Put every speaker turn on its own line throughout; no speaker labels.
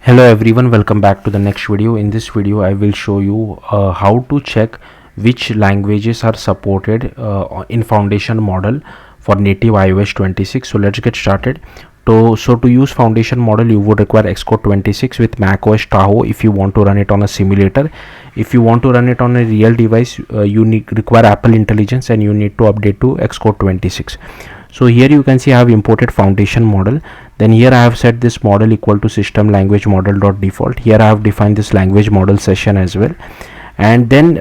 Hello everyone, welcome back to the next video. In this video I will show you how to check which languages are supported in foundation model for native iOS 26. So let's get started. To use foundation model you would require Xcode 26 with macOS Tahoe if you want to run it on a simulator. If you want to run it on a real device, you require Apple Intelligence and you need to update to Xcode 26. So here you can see I have imported foundation model. Then here I have set this model equal to system language model dot default. Here I have defined this language model session as well, and then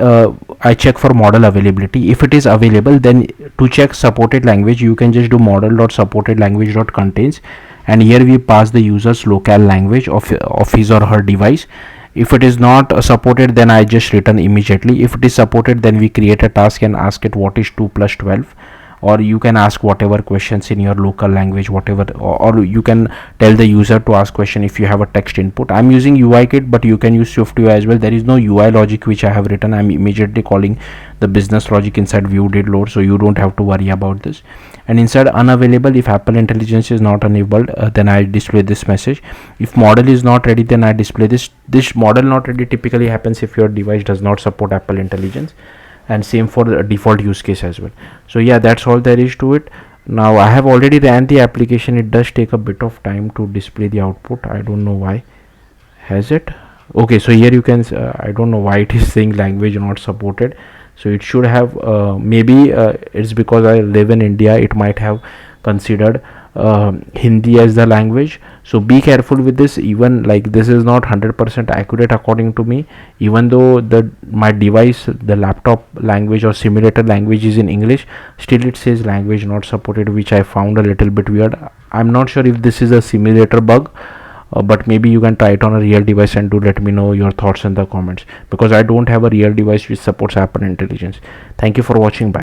I check for model availability. If it is available, then to check supported language you can just do model dot supported language dot contains, and here we pass the user's local language of his or her device. If it is not supported, then I just return immediately. If it is supported, then we create a task and ask it what is 2 plus 12, or you can ask whatever questions in your local language, whatever, or you can tell the user to ask question if you have a text input. I'm using UIKit, but you can use SwiftUI as well. There is no UI logic which I have written. I'm immediately calling the business logic inside view did load, so you don't have to worry about this. And inside unavailable, if Apple Intelligence is not enabled, then I display this message. If model is not ready, then I display this model not ready typically happens if your device does not support Apple Intelligence, and same for the default use case as well. So yeah, that's all there is to it. Now I have already ran the application. It does take a bit of time to display the output. I don't know why. Has it? Okay, so here you can I don't know why it is saying language not supported. So it should have maybe it's because I live in India, it might have considered Hindi as the language. So be careful with this. Even like this is not 100% accurate according to me, even though my device, the laptop language or simulator language is in English, still it says language not supported, which I found a little bit weird. I'm not sure if this is a simulator bug, but maybe you can try it on a real device and do let me know your thoughts in the comments, because I don't have a real device which supports Apple Intelligence. Thank you for watching. Bye.